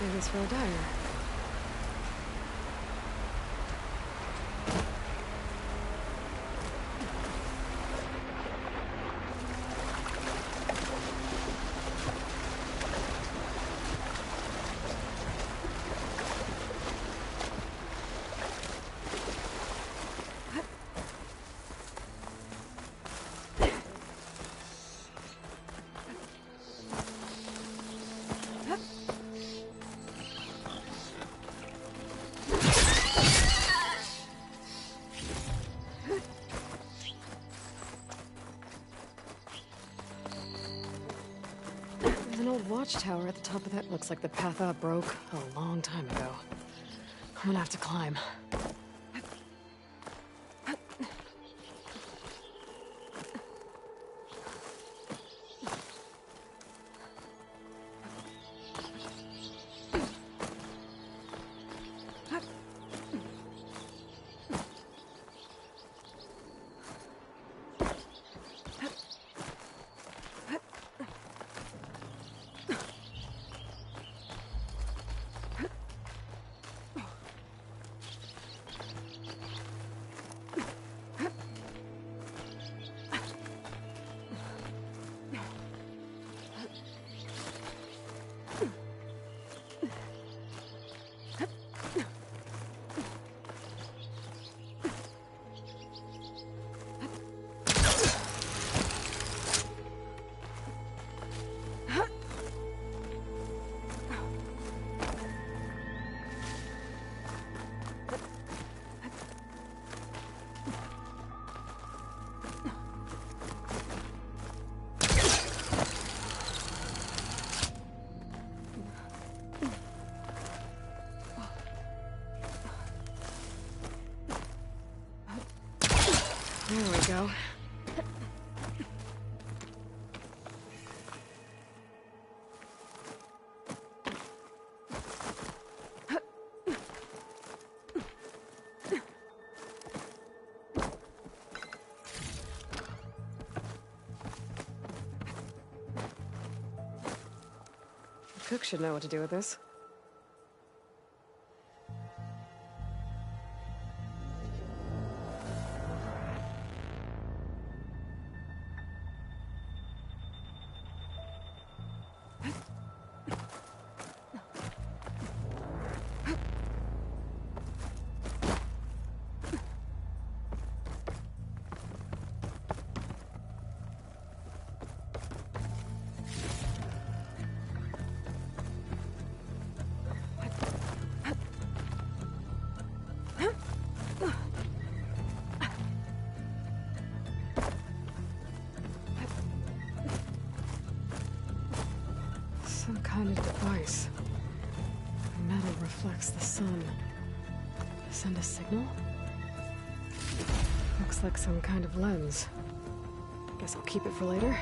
say this for a diner. There's an old watchtower at the top of that. Looks like the path up broke a long time ago. I'm gonna have to climb. There we go. The cook should know what to do with this. Some kind of device. The metal reflects the sun. Send a signal? Looks like some kind of lens. Guess I'll keep it for later.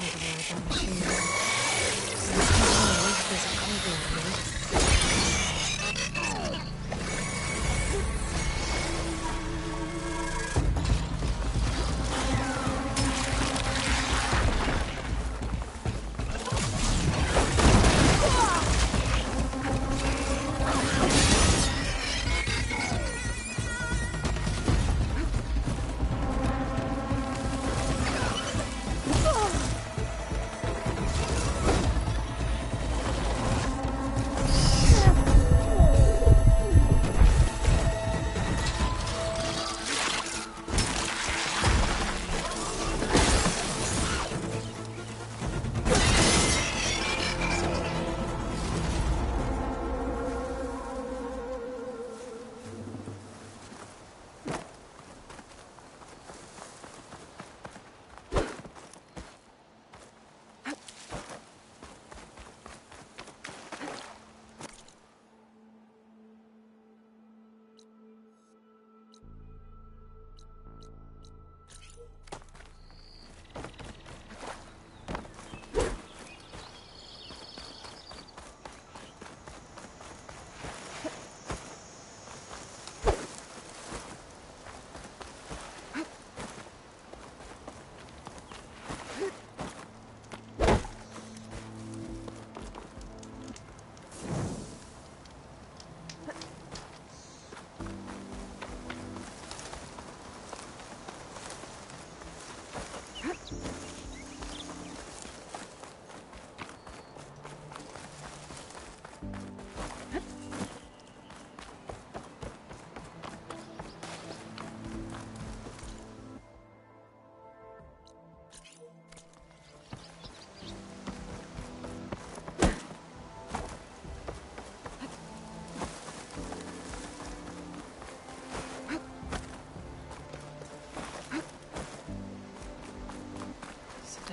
That machine. There's a cargo in here.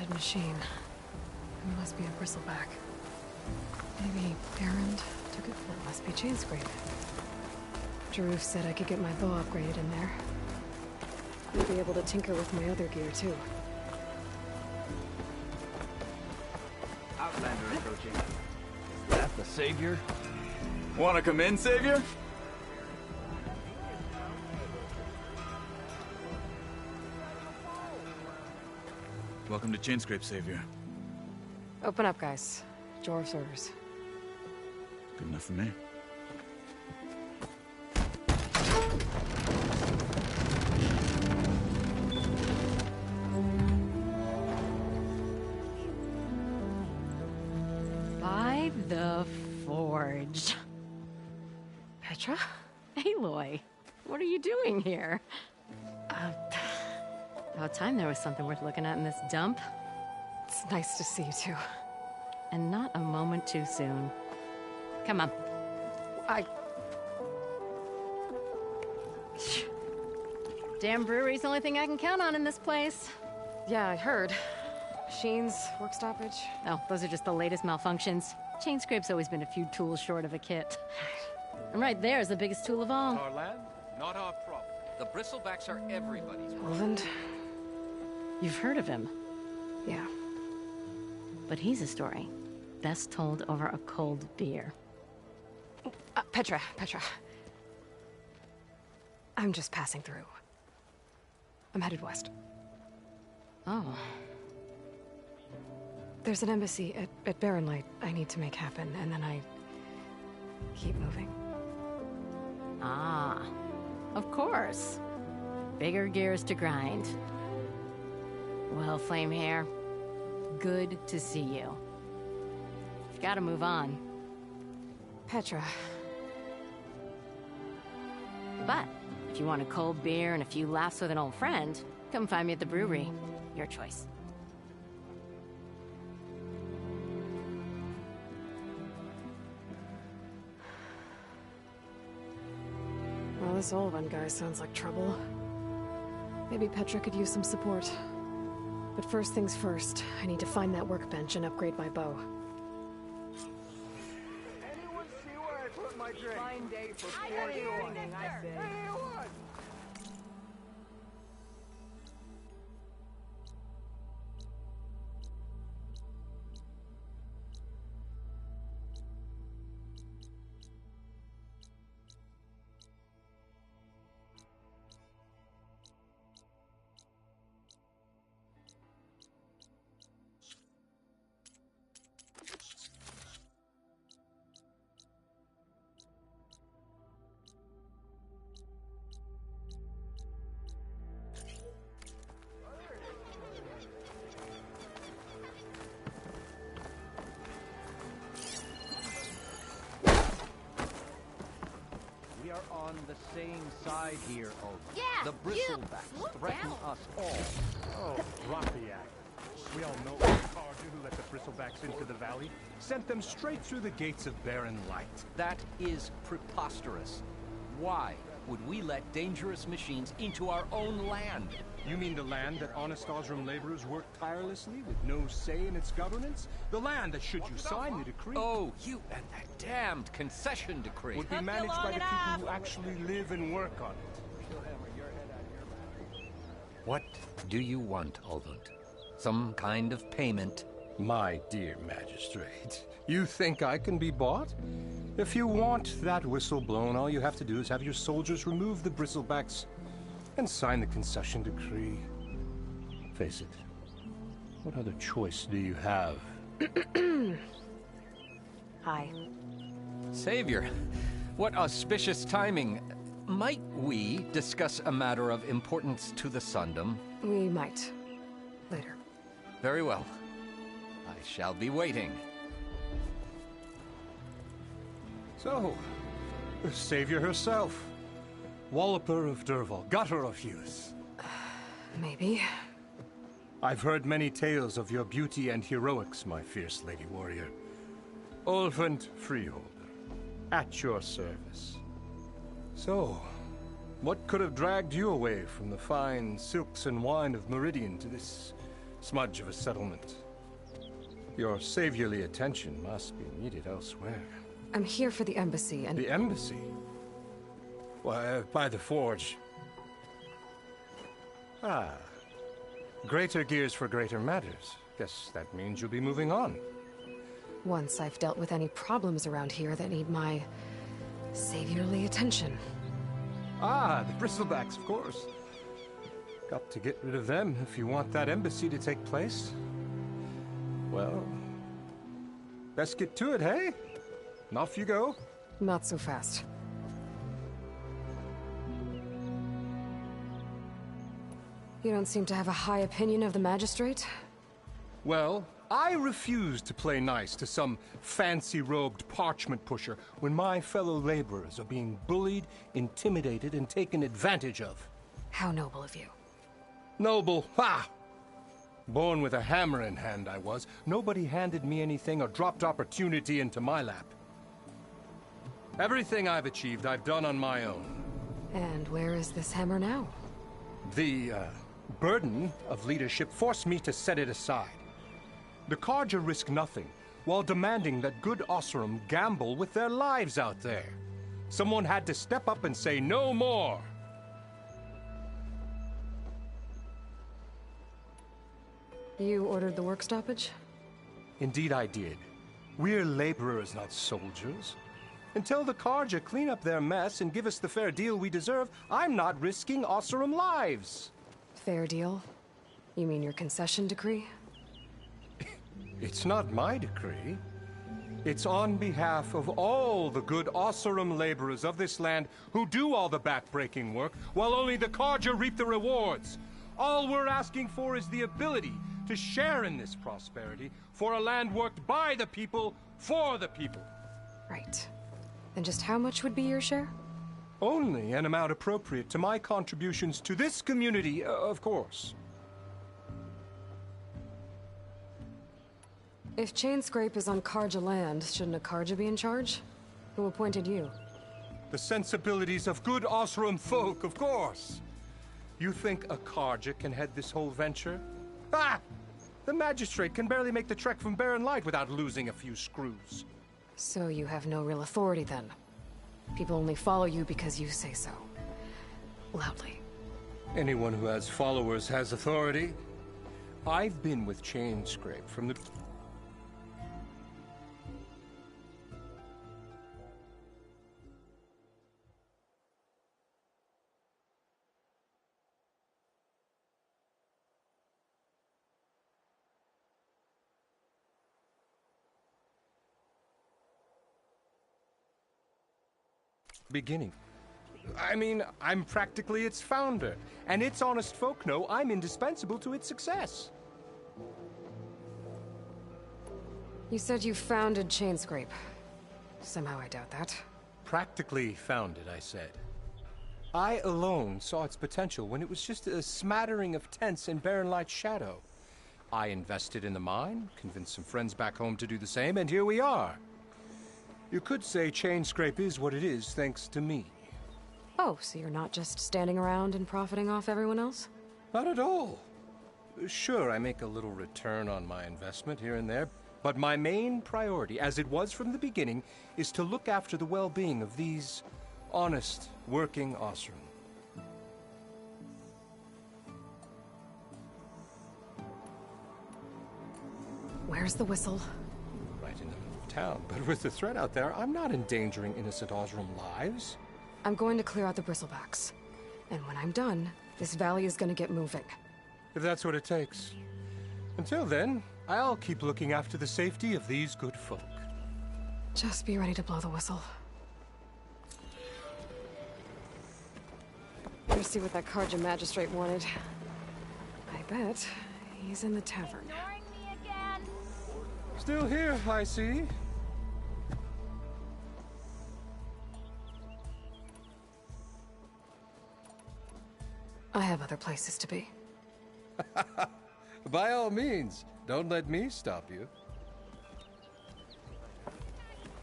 Machine. It must be a bristleback. Maybe Errand took it. It must be chain scrape. Jaruf said I could get my bow upgraded in there. I'd be able to tinker with my other gear too. Outlander approaching. Is that the Savior? Wanna come in, Savior? Welcome to Chainscrape, Savior. Open up, guys. Jorv's orders. Good enough for me. By the Forge. Petra? Aloy, what are you doing here? About time there was something worth looking at in this dump. It's nice to see you too. And not a moment too soon. Come on. Damn brewery's the only thing I can count on in this place. Yeah, I heard. Machines, work stoppage. Oh, those are just the latest malfunctions. Chainscrape's always been a few tools short of a kit. And right there is the biggest tool of all. Our land, not our problem. The bristlebacks are everybody's problem. Roland? You've heard of him, Yeah. but he's a story best told over a cold beer. Petra. I'm just passing through. I'm headed west. Oh, There's an embassy at Barrenlight I need to make happen, and then I keep moving. ah, of course. Bigger gears to grind. Well, Flamehair, good to see you. You've got to move on. Petra. But if you want a cold beer and a few laughs with an old friend, come find me at the brewery. Your choice. Well, this old one guy sounds like trouble. Maybe Petra could use some support. But first things first, I need to find that workbench and upgrade my bow. Anyone see where I put my drink? Fine day for sport training, I say. Anyone? We are on the same side here, Oak. Yeah, The bristlebacks threaten us all. Oh, drop the act. We all know the Carja who let the bristlebacks into the valley sent them straight through the gates of barren light. That is preposterous. Why would we let dangerous machines into our own land? You mean the land that honest Osram laborers work tirelessly with no say in its governance? The land that, should you sign the decree, Oh, you and that damned concession decree. would be managed by the people who actually live and work on it. What do you want, Ulvund? Some kind of payment? My dear magistrate, you think I can be bought? If you want that whistle blown, all you have to do is have your soldiers remove the bristlebacks and sign the concession decree. Face it, what other choice do you have? Hi. Savior, what auspicious timing. Might we discuss a matter of importance to the Sundom? We might. Later. Very well. I shall be waiting. So, the savior herself. Walloper of Derval, gutter of youth. Maybe. I've heard many tales of your beauty and heroics, my fierce lady warrior. Ulvund Freeholder, at your service. So, what could have dragged you away from the fine silks and wine of Meridian to this smudge of a settlement? Your saviorly attention must be needed elsewhere. I'm here for the embassy and... The embassy? Why, by the forge. Ah. Greater gears for greater matters. Guess that means you'll be moving on. Once I've dealt with any problems around here that need my... saviorly attention. Ah, the bristlebacks, of course. Got to get rid of them if you want that embassy to take place. Well, best get to it, hey? And off you go. Not so fast. You don't seem to have a high opinion of the magistrate? Well, I refuse to play nice to some fancy-robed parchment pusher when my fellow laborers are being bullied, intimidated, and taken advantage of. How noble of you. Noble, ha! Born with a hammer in hand, I was. Nobody handed me anything or dropped opportunity into my lap. Everything I've achieved, I've done on my own. And where is this hammer now? The, burden of leadership forced me to set it aside. The Carja risk nothing, while demanding that good Osram gamble with their lives out there. Someone had to step up and say no more. You ordered the work stoppage? Indeed I did. We're laborers, not soldiers. Until the Carja clean up their mess and give us the fair deal we deserve, I'm not risking Osram lives. Fair deal? You mean your concession decree? It's not my decree. It's on behalf of all the good Osram laborers of this land who do all the back-breaking work, while only the Carja reap the rewards. All we're asking for is the ability to share in this prosperity for a land worked by the people, for the people. Right. And just how much would be your share? Only an amount appropriate to my contributions to this community, of course. If Chainscrape is on Karja land, shouldn't a Karja be in charge? Who appointed you? The sensibilities of good Osram folk, of course. You think a Karja can head this whole venture? Ah! The magistrate can barely make the trek from Barren Light without losing a few screws. So you have no real authority then? People only follow you because you say so. Loudly. Anyone who has followers has authority. I've been with Chainscrape from the... beginning. I mean, I'm practically its founder, and its honest folk know I'm indispensable to its success. You said you founded Chainscrape. Somehow I doubt that. Practically founded, I said. I alone saw its potential when it was just a smattering of tents in Barren Light's shadow. I invested in the mine, convinced some friends back home to do the same, and here we are. You could say Chainscrape is what it is thanks to me. Oh, so you're not just standing around and profiting off everyone else? Not at all. Sure, I make a little return on my investment here and there, but my main priority, as it was from the beginning, is to look after the well-being of these honest, working Osram. Where's the whistle? Right in the middle of town, but with the threat out there, I'm not endangering innocent Osram lives. I'm going to clear out the bristlebacks. And when I'm done, this valley is gonna get moving. If that's what it takes. Until then, I'll keep looking after the safety of these good folk. Just be ready to blow the whistle. Better see what that Karja magistrate wanted. I bet he's in the tavern. Ignoring me again? Still here, I see. I have other places to be. By all means, don't let me stop you.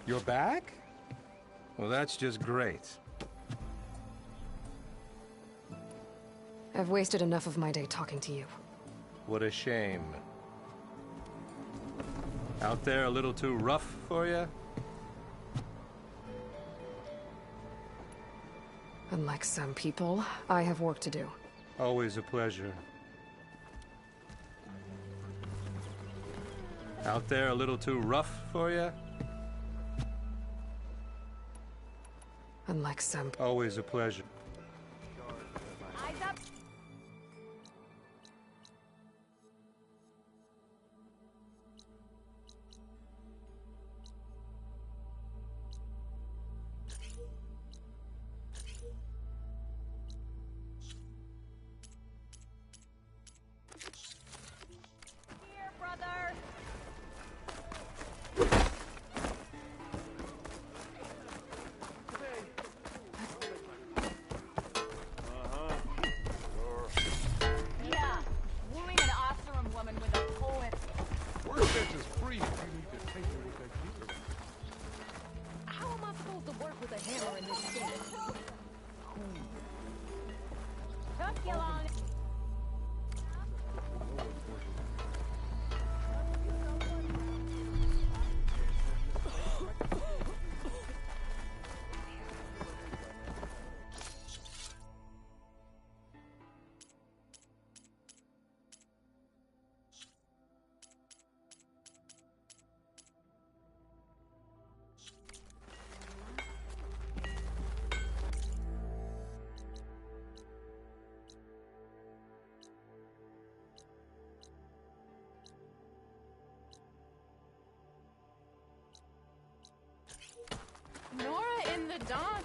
You're back? Well, that's just great. I've wasted enough of my day talking to you. What a shame. Out there a little too rough for you? Unlike some people, I have work to do. Always a pleasure. Out there a little too rough for you? Unlike some... Always a pleasure. Eyes up. Here, brother. Yeah, wooing an Osram woman with a poet. Worst bitch is free if you need to take her with that gear. How am I supposed to work with a hammer in this city? Took you long. Nora in the dawn.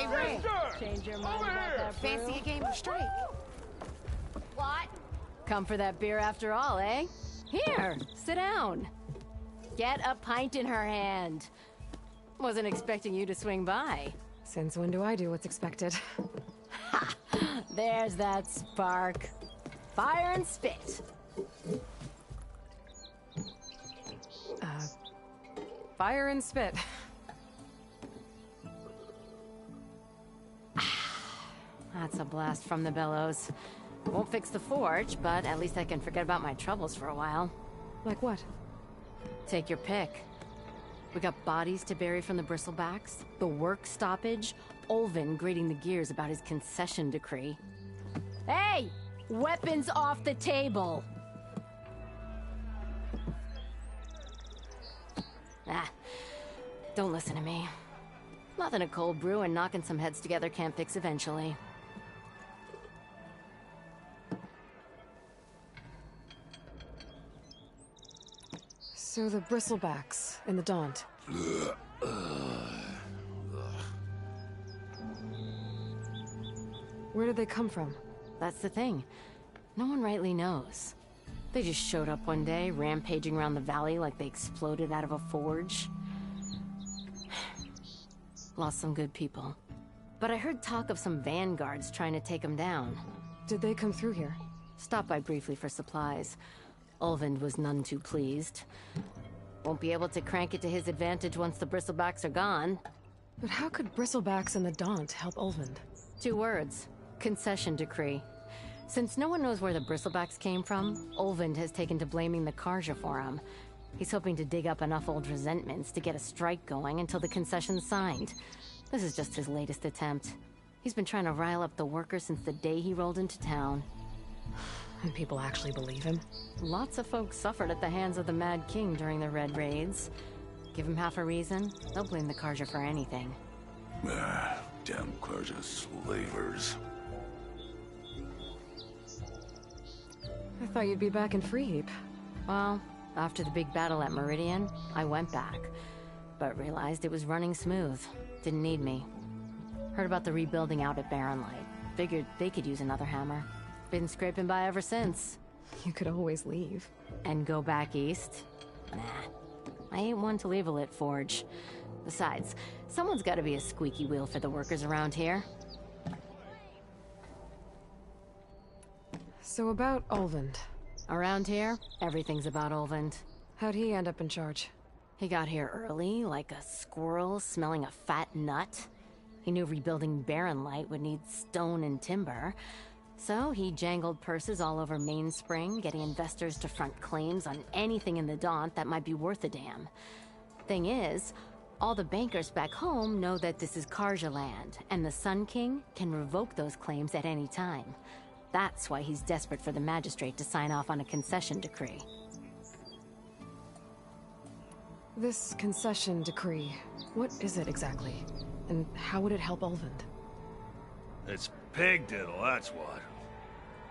Hey, Ray. Change your mind about that brew? Fancy a game of strike? What? Come for that beer after all, eh? Here, sit down. Get a pint in her hand. Wasn't expecting you to swing by. Since when do I do what's expected? Ha! There's that spark. Fire and spit. Fire and spit. That's a blast from the bellows. Won't fix the forge, but at least I can forget about my troubles for a while. Like what? Take your pick. We got bodies to bury from the bristlebacks, the work stoppage, Olvin grating the gears about his concession decree. Hey! Weapons off the table! Ah, don't listen to me. Nothing a cold brew and knocking some heads together can't fix eventually. So the bristlebacks in the Daunt. Where did they come from? That's the thing. No one rightly knows. They just showed up one day, rampaging around the valley like they exploded out of a forge. Lost some good people. But I heard talk of some vanguards trying to take them down. Did they come through here? Stopped by briefly for supplies. Ulvund was none too pleased. Won't be able to crank it to his advantage once the bristlebacks are gone. But how could bristlebacks and the Daunt help Ulvund? 2 words. Concession decree. Since no one knows where the bristlebacks came from, Ulvund has taken to blaming the Karja for him. He's hoping to dig up enough old resentments to get a strike going until the concession's signed. This is just his latest attempt. He's been trying to rile up the workers since the day he rolled into town. And people actually believe him? Lots of folks suffered at the hands of the Mad King during the Red Raids. Give him half a reason, they'll blame the Karja for anything. Damn Karja slavers. I thought you'd be back in Freeheap. Well, after the big battle at Meridian, I went back. But realized it was running smooth. Didn't need me. Heard about the rebuilding out at Barren Light. Figured they could use another hammer. Been scraping by ever since. You could always leave. And go back east? Nah. I ain't one to leave a lit forge. Besides, someone's gotta be a squeaky wheel for the workers around here. So about Ulvund. Around here, everything's about Ulvund. How'd he end up in charge? He got here early, like a squirrel smelling a fat nut. He knew rebuilding Barren Light would need stone and timber. So he jangled purses all over Mainspring, getting investors to front claims on anything in the Daunt that might be worth a damn. Thing is, all the bankers back home know that this is Karja land, and the Sun King can revoke those claims at any time. That's why he's desperate for the magistrate to sign off on a concession decree. This concession decree, what is it exactly? And how would it help Ulvund? It's pig diddle, that's what.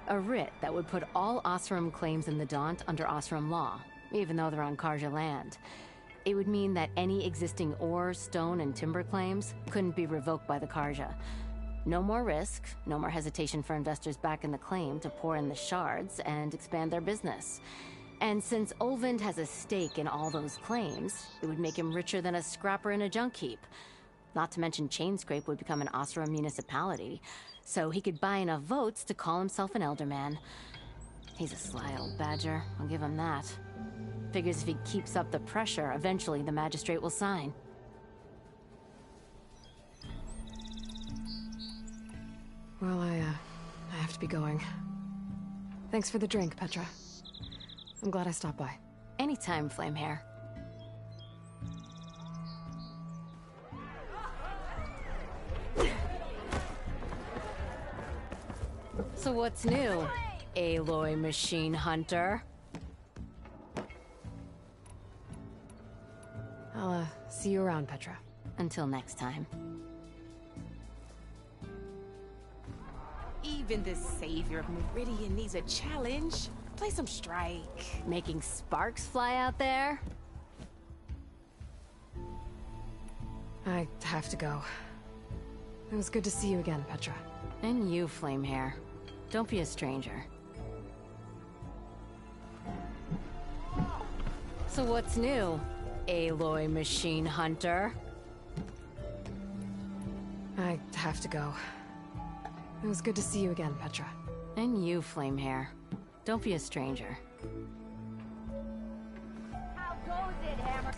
A writ that would put all Osram claims in the Daunt under Osram law, even though they're on Karja land. It would mean that any existing ore, stone, and timber claims couldn't be revoked by the Karja. No more risk, no more hesitation for investors back in the claim to pour in the shards and expand their business. And since Ulvund has a stake in all those claims, it would make him richer than a scrapper in a junk heap. Not to mention Chainscrape would become an Osram municipality, so he could buy enough votes to call himself an elderman. He's a sly old badger, I'll give him that. Figures if he keeps up the pressure, eventually the magistrate will sign. Well, I have to be going. Thanks for the drink, Petra. I'm glad I stopped by. Anytime, Flamehair. So what's new, Aloy Machine Hunter? I'll, see you around, Petra. Until next time. Even the savior of Meridian needs a challenge. Play some strike. Making sparks fly out there? I have to go. It was good to see you again, Petra. And you, Flamehair. Don't be a stranger. So what's new, Aloy Machine Hunter? I have to go. It was good to see you again, Petra. And you, Flamehair. Don't be a stranger. How goes it, Hammer?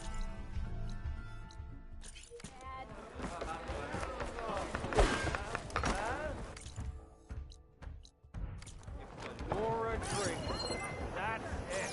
Or a drink. That's it.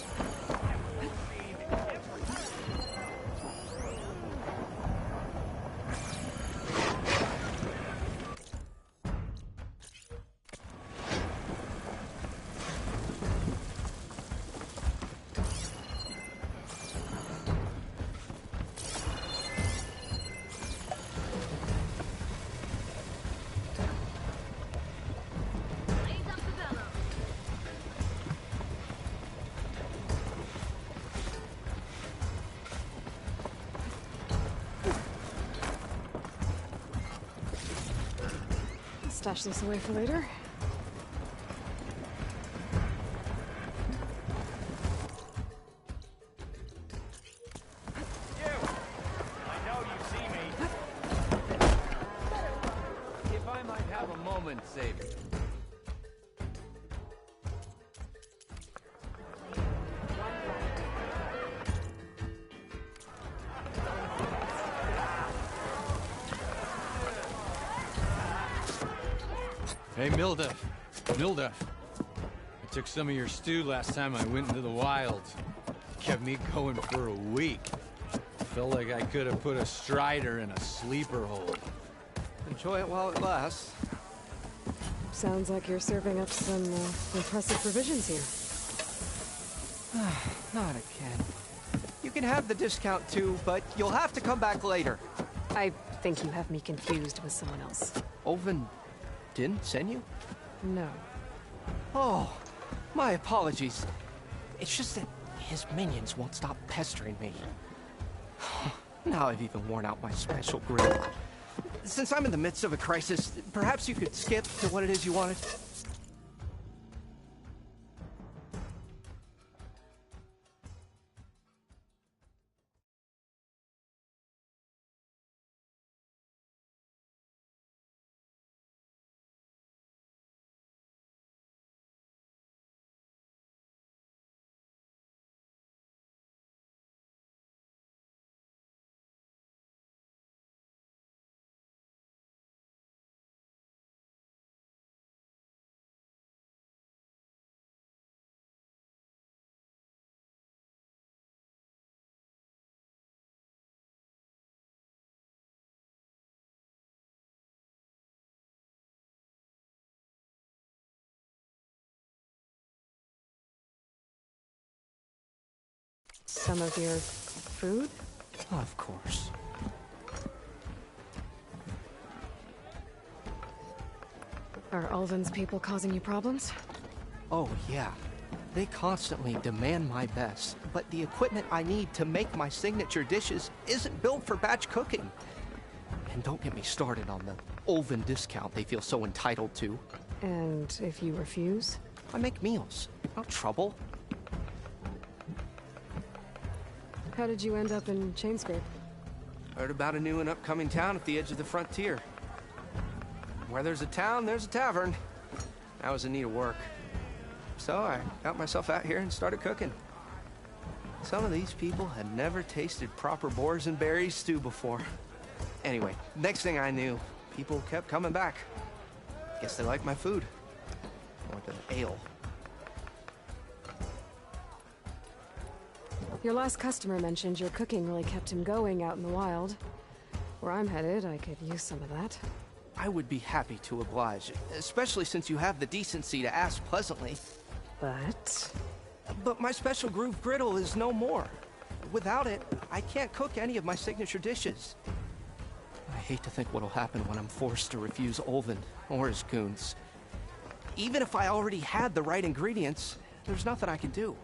Stash this away for later. I know you see me. If I might have a moment, Xavier. Hey, Milda. I took some of your stew last time I went into the wilds. Kept me going for a week. Felt like I could have put a strider in a sleeper hole. Enjoy it while it lasts. Sounds like you're serving up some impressive provisions here. Not again. You can have the discount too, but you'll have to come back later. I think you have me confused with someone else. Olvin didn't send you? No. Oh, my apologies. It's just that his minions won't stop pestering me. Now I've even worn out my special grill. Since I'm in the midst of a crisis, perhaps you could skip to what it is you wanted? Some of your food? Of course. Are Ulvin's people causing you problems? Oh, yeah. They constantly demand my best, but the equipment I need to make my signature dishes isn't built for batch cooking. And don't get me started on the Ulvin discount they feel so entitled to. And if you refuse? I make meals. No trouble. How did you end up in Chainscrape? Heard about a new and upcoming town at the edge of the frontier. Where there's a town, there's a tavern. I was in need of work. So I got myself out here and started cooking. Some of these people had never tasted proper boars and berries stew before. Anyway, next thing I knew, people kept coming back. Guess they liked my food. Or the ale. Your last customer mentioned your cooking really kept him going out in the wild. Where I'm headed, I could use some of that. I would be happy to oblige, especially since you have the decency to ask pleasantly. But my special groove griddle is no more. Without it, I can't cook any of my signature dishes. I hate to think what'll happen when I'm forced to refuse Ulvin or his goons. Even if I already had the right ingredients, there's nothing I can do.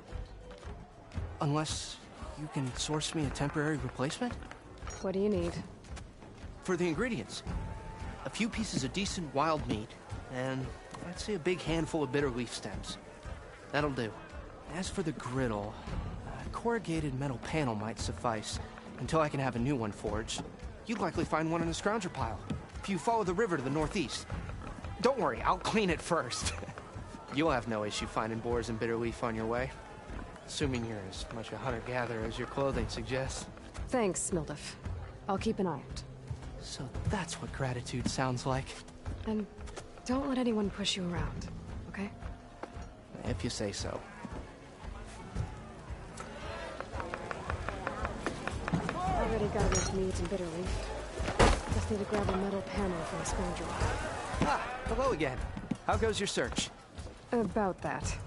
Unless you can source me a temporary replacement? What do you need? For the ingredients. a few pieces of decent wild meat, and I'd say a big handful of bitter leaf stems. That'll do. As for the griddle, a corrugated metal panel might suffice until I can have a new one forged. You'd likely find one in a scrounger pile if you follow the river to the northeast. Don't worry, I'll clean it first. You'll have no issue finding boars and bitter leaf on your way. Assuming you're as much a hunter-gatherer as your clothing suggests. Thanks, Mildef. I'll keep an eye out. So that's what gratitude sounds like. And don't let anyone push you around, okay? If you say so. Already got enough meat and bitter leaf. Just need to grab a metal panel for a scrounger. Ah, hello again. How goes your search? About that.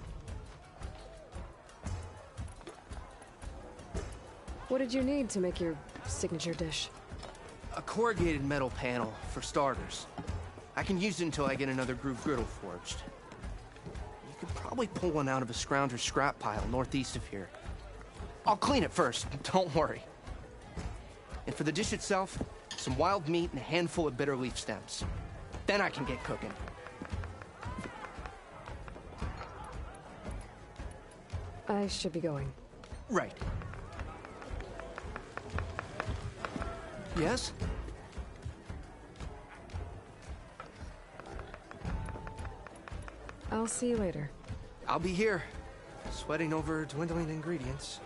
What did you need to make your signature dish? A corrugated metal panel, for starters. I can use it until I get another groove griddle forged. You could probably pull one out of a scrounger scrap pile northeast of here. I'll clean it first, don't worry. And for the dish itself, some wild meat and a handful of bitter leaf stems. Then I can get cooking. I should be going. Right. Yes? I'll see you later. I'll be here, sweating over dwindling ingredients.